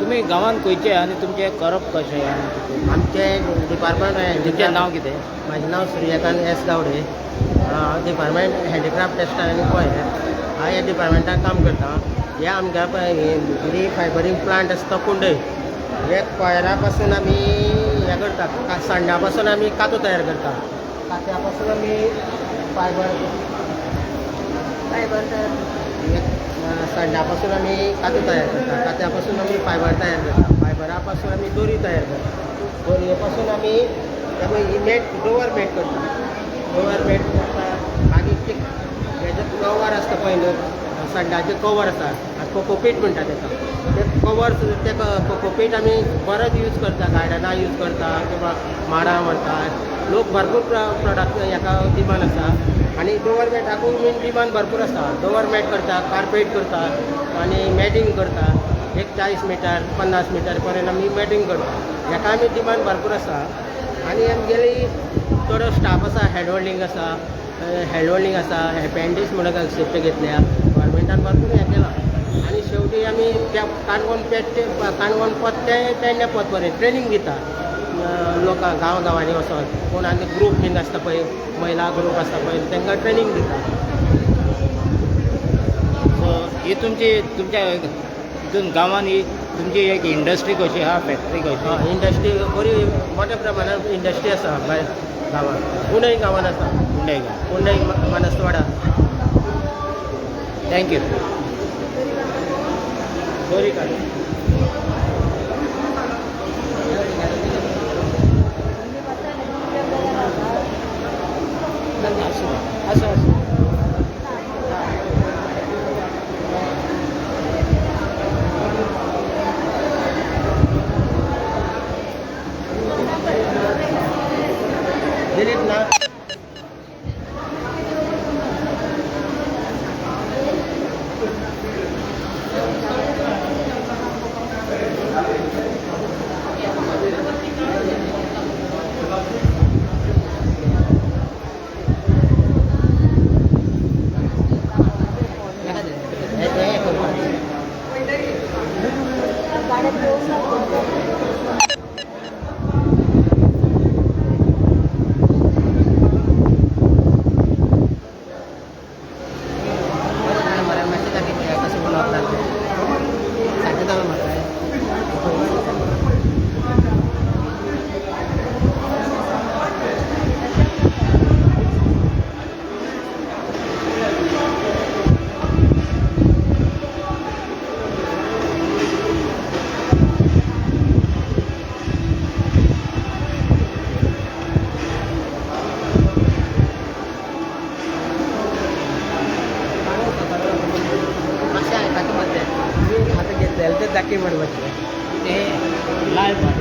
तुम्ही गांवांत खंयचे आनी तुमचे करप कशें आमचे डिपार्टमेंट तुमचें नांव कितें? म्हाजें नांव सूर्यकांत एस गावडे. हांव डिपार्टमेंट हँडीक्राफ्ट टेक्सटायल आनी कॉयर. हांव ह्या डिपार्टमेंटान काम करता. हे आमच्या पळय फायबरींग प्लांट आसता कुंडय. हे कॉयरा पासून आमी हे करता, सांडा पासून आमी कातो तयार करता. कात्या पासून आमी फायबर सांडा पासून आमी कातो तयार करता. कात्या पासून आमी फायबर तयार करता. फायबरा पासून आमी दोरी तयार करता. दोरये पासून आमी ही मॅट डोवर मॅट करता. डोवर मॅट करता. मागीर ते हेजे कवर आसता पळय, संडाचे कवर आसा, कोकोपीट म्हणटा ताका. ते कवर ते कोकोपीट आमी बरोच यूज करता. गार्डनां यूज करता किंवा माडां म्हणटा. लोक भरपूर प्रोडक्ट हाका डिमांड आसा. आनी डोवर मॅटाकूय बीन डिमांड भरपूर आसा. डोवर मॅट करता, कार्पेट करता आनी मॅटींग करता. एक 40 मिटर 50 मिटर पर्यंत आमी मॅटींग करता. हाका आमी डिमांड भरपूर आसा. आनी आमगेली थोडो स्टाफ आसा, हँड होल्डिंग आसा. हँड होल्डिंग आसा, एपेंडीस म्हणून कन्सेप्ट घेतल्या. गव्हर्मेंटान भरपूर हें केलां. आनी शेवटी आमी त्या काणकोण पद ते पेडण्या पद पर्यंत ट्रेनींग दिता लोकांक गांवांनी वचोन. कोण आनी ग्रूप बीन आसता पळय, महिला ग्रूप आसता पळय, तांकां ट्रेनींग दिता. सो ही तुमच्या हितून गांवांत ही तुमची एक इंडस्ट्री कशी आहा, फॅक्टरी कशी? इंडस्ट्री बरी मोठ्या प्रमाणात इंडस्ट्री आसा भायर गांवांत. कुंडय गांवांत आसा. कुंडय मानसवाडा. थँक्यू. बरी काड. असं दिलीप ना. ते लाईव्ह